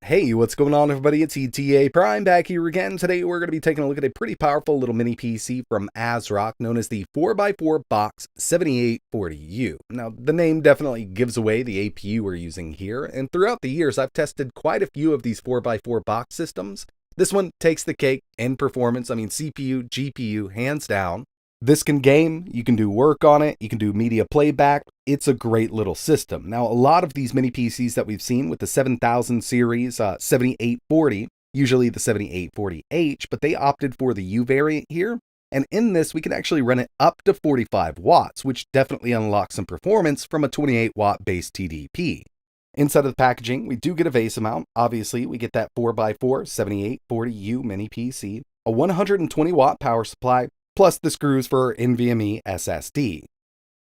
Hey, what's going on, everybody? It's ETA Prime back here again. Today we're going to be taking a look at a pretty powerful little mini PC from ASRock known as the 4x4 BOX-7840U. Now, the name definitely gives away the APU we're using here, and throughout the years I've tested quite a few of these 4x4 box systems. This one takes the cake in performance. I mean, CPU, GPU, hands down. This can game, you can do work on it, you can do media playback. It's a great little system. Now, a lot of these mini PCs that we've seen with the 7000 series, 7840, usually the 7840H, but they opted for the U variant here. And in this, we can actually run it up to 45 watts, which definitely unlocks some performance from a 28 watt base TDP. Inside of the packaging, we do get a vase mount. Obviously, we get that 4x4 7840U Mini PC, a 120 watt power supply, plus the screws for NVMe SSD.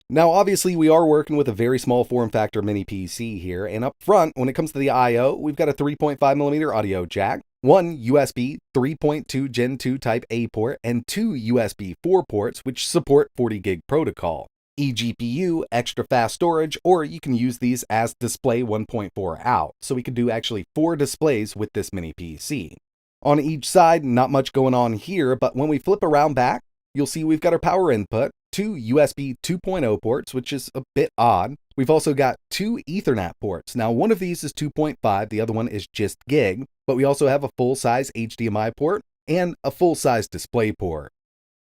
Now, obviously, we are working with a very small form factor mini PC here, and up front, when it comes to the I/O, we've got a 3.5mm audio jack, one USB 3.2 Gen 2 Type A port, and two USB 4 ports, which support 40 gig protocol, eGPU, extra fast storage, or you can use these as display 1.4 out, so we can do actually 4 displays with this mini PC. On each side, not much going on here, but when we flip around back, you'll see we've got our power input, two USB 2.0 ports, which is a bit odd. We've also got two Ethernet ports. Now, one of these is 2.5, the other one is just gig, but we also have a full-size HDMI port and a full-size display port.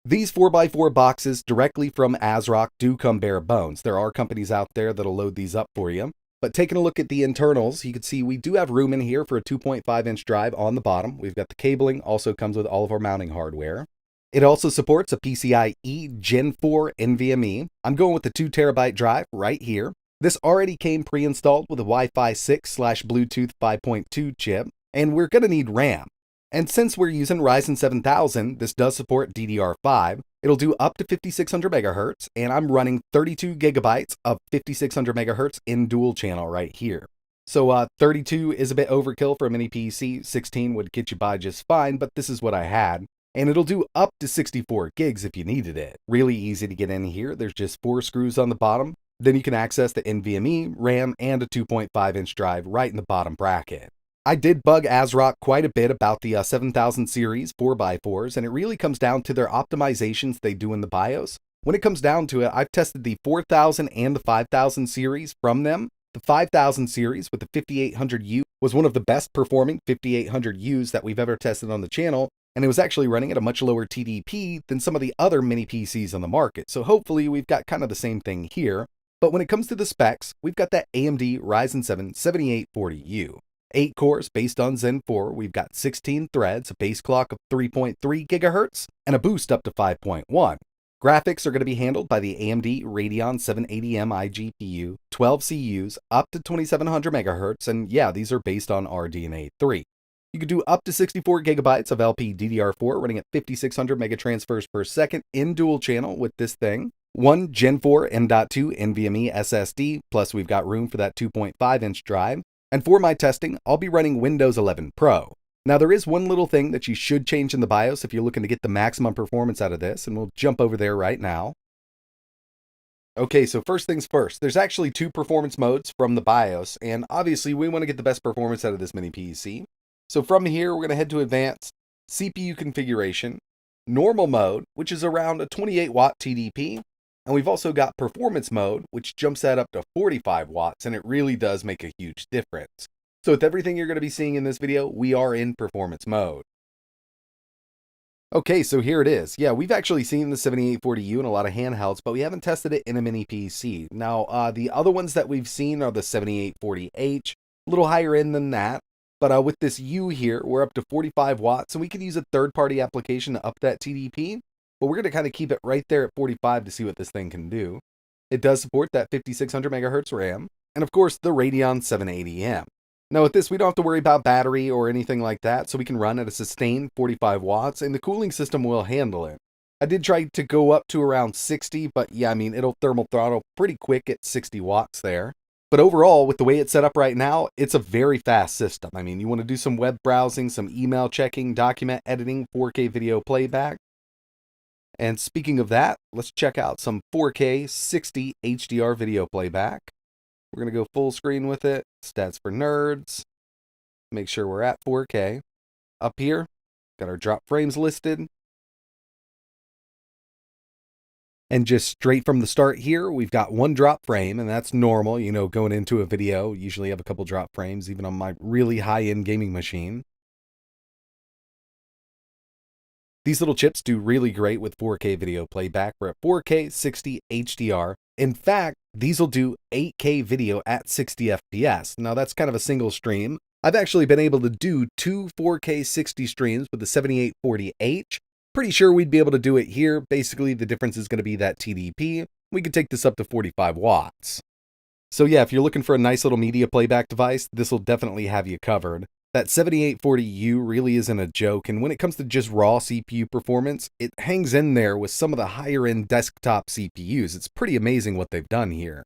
These 4x4 boxes directly from ASRock do come bare bones. There are companies out there that'll load these up for you. But taking a look at the internals, you can see we do have room in here for a 2.5-inch drive on the bottom. We've got the cabling, also comes with all of our mounting hardware. It also supports a PCIe Gen 4 NVMe. I'm going with the 2TB drive right here. This already came pre-installed with a Wi-Fi 6/Bluetooth 5.2 chip, and we're going to need RAM. And since we're using Ryzen 7000, this does support DDR5. It'll do up to 5600 MHz, and I'm running 32 gigabytes of 5600 MHz in dual channel right here. So 32 is a bit overkill for a mini PC. 16 would get you by just fine, but this is what I had. And it'll do up to 64 gigs if you needed it. Really easy to get in here. There's just 4 screws on the bottom. Then you can access the NVMe, RAM, and a 2.5-inch drive right in the bottom bracket. I did bug ASRock quite a bit about the 7000 series 4x4s, and it really comes down to their optimizations they do in the BIOS. When it comes down to it, I've tested the 4000 and the 5000 series from them. The 5000 series with the 5800U was one of the best performing 5800Us that we've ever tested on the channel, and it was actually running at a much lower TDP than some of the other mini PCs on the market. So hopefully we've got kind of the same thing here. But when it comes to the specs, we've got that AMD Ryzen 7 7840U. 8 cores based on Zen 4, we've got 16 threads, a base clock of 3.3 GHz, and a boost up to 5.1. Graphics are going to be handled by the AMD Radeon 780M iGPU, 12 CUs, up to 2700 MHz, and yeah, these are based on RDNA 3. You can do up to 64 gigabytes of LPDDR4 running at 5600 megatransfers per second in dual channel with this thing. One Gen 4 M.2 NVMe SSD, plus we've got room for that 2.5-inch drive. And for my testing, I'll be running Windows 11 Pro. Now, there is one little thing that you should change in the BIOS if you're looking to get the maximum performance out of this, and we'll jump over there right now. Okay, so first things first, there's actually 2 performance modes from the BIOS, and obviously we want to get the best performance out of this mini PC. So from here, we're going to head to Advanced, CPU Configuration, Normal Mode, which is around a 28 watt TDP, and we've also got Performance Mode, which jumps that up to 45 watts, and it really does make a huge difference. So with everything you're going to be seeing in this video, we are in Performance Mode. Okay, so here it is. Yeah, we've actually seen the 7840U in a lot of handhelds, but we haven't tested it in a mini PC. Now, the other ones that we've seen are the 7840H, a little higher end than that. But with this U here, we're up to 45 watts, and we could use a third-party application to up that TDP. But we're going to kind of keep it right there at 45 to see what this thing can do. It does support that 5600 MHz RAM, and of course the Radeon 780M. Now with this, we don't have to worry about battery or anything like that, so we can run at a sustained 45 watts, and the cooling system will handle it. I did try to go up to around 60, but yeah, I mean, it'll thermal throttle pretty quick at 60 watts there. But overall, with the way it's set up right now, it's a very fast system. I mean, you want to do some web browsing, some email checking, document editing, 4K video playback. And speaking of that, let's check out some 4K 60 HDR video playback. We're going to go full screen with it. Stats for nerds. make sure we're at 4K. Up here, got our drop frames listed. And just straight from the start here, we've got one drop frame, and that's normal. You know, going into a video, usually have a couple drop frames, even on my really high-end gaming machine. These little chips do really great with 4K video playback. We're at 4K 60 HDR. In fact, these will do 8K video at 60 FPS. Now, that's kind of a single stream. I've actually been able to do two 4K 60 streams with the 7840H. Pretty sure we'd be able to do it here. Basically, the difference is going to be that TDP. We could take this up to 45 watts. So yeah, if you're looking for a nice little media playback device, this will definitely have you covered. That 7840U really isn't a joke, and when it comes to just raw CPU performance, it hangs in there with some of the higher-end desktop CPUs. It's pretty amazing what they've done here.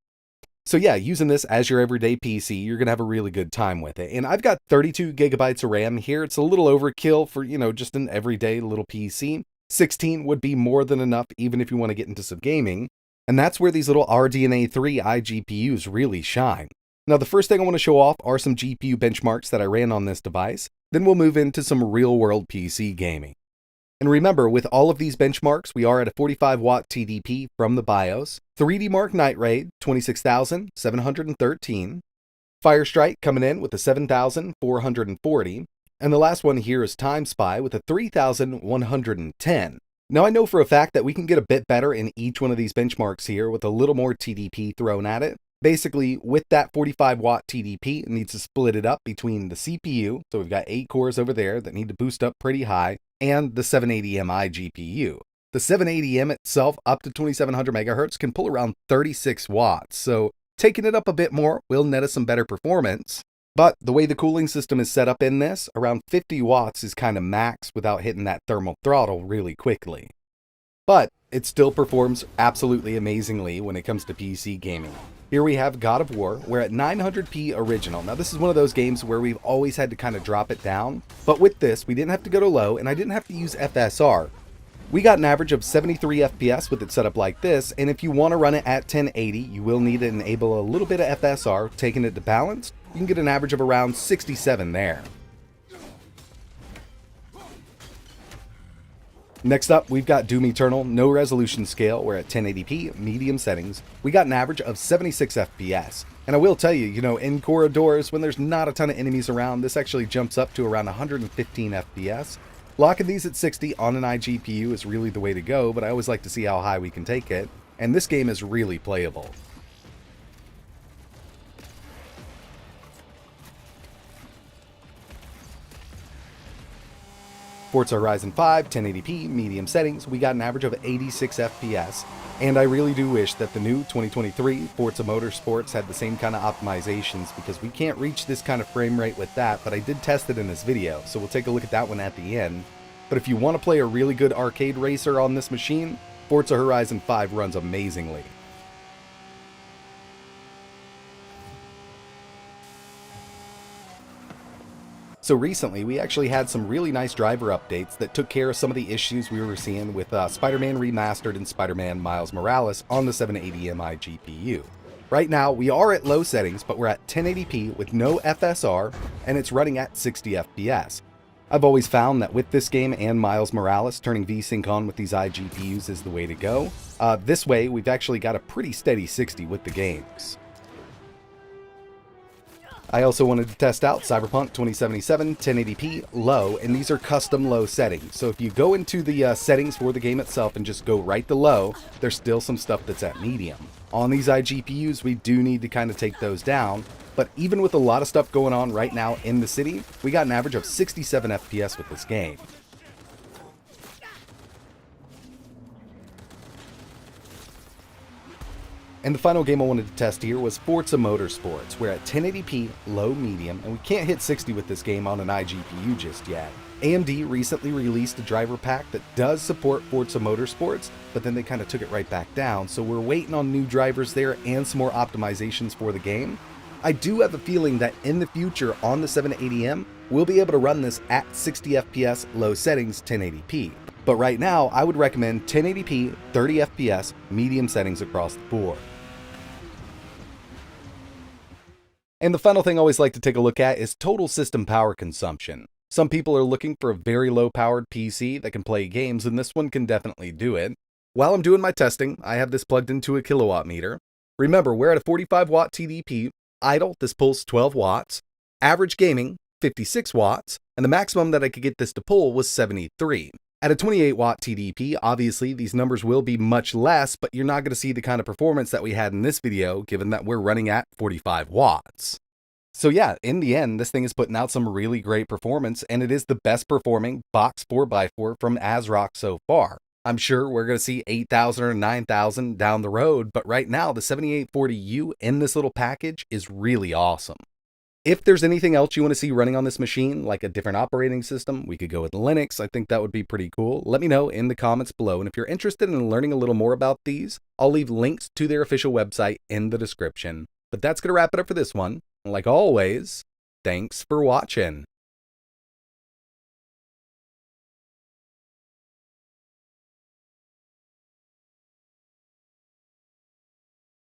So yeah, using this as your everyday PC, you're going to have a really good time with it. And I've got 32 gigabytes of RAM here. It's a little overkill for, just an everyday little PC. 16 would be more than enough, even if you want to get into some gaming. And that's where these little RDNA 3 iGPUs really shine. Now, the first thing I want to show off are some GPU benchmarks that I ran on this device. Then we'll move into some real-world PC gaming. And remember, with all of these benchmarks, we are at a 45-watt TDP from the BIOS. 3D Mark Night Raid, 26,713. Firestrike coming in with a 7,440. And the last one here is Time Spy with a 3,110. Now, I know for a fact that we can get a bit better in each one of these benchmarks here with a little more TDP thrown at it. Basically, with that 45-watt TDP, it needs to split it up between the CPU, so we've got 8 cores over there that need to boost up pretty high, and the 780M iGPU. The 780M itself, up to 2700 megahertz, can pull around 36 watts, so taking it up a bit more will net us some better performance. But the way the cooling system is set up in this, around 50 watts is kind of max without hitting that thermal throttle really quickly. But it still performs absolutely amazingly when it comes to PC gaming. Here we have God of War. We're at 900p original. Now, this is one of those games where we've always had to kind of drop it down. But with this, we didn't have to go to low, and I didn't have to use FSR. We got an average of 73 FPS with it set up like this, and if you want to run it at 1080, you will need to enable a little bit of FSR. Taking it to balance, you can get an average of around 67 there. Next up, we've got Doom Eternal, no resolution scale. We're at 1080p, medium settings. We got an average of 76 FPS. And I will tell you, in corridors, when there's not a ton of enemies around, this actually jumps up to around 115 FPS. Locking these at 60 on an iGPU is really the way to go, but I always like to see how high we can take it. And this game is really playable. Forza Ryzen 5, 1080p, medium settings, we got an average of 86 FPS, and I really do wish that the new 2023 Forza Motorsports had the same kind of optimizations, because we can't reach this kind of frame rate with that, but I did test it in this video, so we'll take a look at that one at the end. But if you want to play a really good arcade racer on this machine, Forza Horizon 5 runs amazingly. So recently, we actually had some really nice driver updates that took care of some of the issues we were seeing with Spider-Man Remastered and Spider-Man Miles Morales on the 780M iGPU. Right now, we are at low settings, but we're at 1080p with no FSR, and it's running at 60 FPS. I've always found that with this game and Miles Morales, turning VSync on with these iGPUs is the way to go. This way, we've actually got a pretty steady 60 with the games. I also wanted to test out Cyberpunk 2077 1080p low, and these are custom low settings. So if you go into the settings for the game itself and just go right to low, there's still some stuff that's at medium. On these iGPUs, we do need to kind of take those down, but even with a lot of stuff going on right now in the city, we got an average of 67 FPS with this game. And the final game I wanted to test here was Forza Motorsports. We're at 1080p, low, medium, and we can't hit 60 with this game on an iGPU just yet. AMD recently released a driver pack that does support Forza Motorsports, but then they kind of took it right back down, so we're waiting on new drivers there and some more optimizations for the game. I do have a feeling that in the future on the 780M, we'll be able to run this at 60 FPS, low settings, 1080p. But right now, I would recommend 1080p, 30 FPS, medium settings across the board. And the final thing I always like to take a look at is total system power consumption. Some people are looking for a very low-powered PC that can play games, and this one can definitely do it. While I'm doing my testing, I have this plugged into a kilowatt meter. Remember, we're at a 45-watt TDP. Idle, this pulls 12 watts. Average gaming, 56 watts. And the maximum that I could get this to pull was 73. At a 28-watt TDP, obviously these numbers will be much less, but you're not going to see the kind of performance that we had in this video, given that we're running at 45 watts. So yeah, in the end, this thing is putting out some really great performance, and it is the best performing box 4x4 from ASRock so far. I'm sure we're going to see 8,000 or 9,000 down the road, but right now the 7840U in this little package is really awesome. If there's anything else you want to see running on this machine, like a different operating system, we could go with Linux. I think that would be pretty cool. Let me know in the comments below, and if you're interested in learning a little more about these, I'll leave links to their official website in the description. But that's going to wrap it up for this one. Like always, thanks for watching.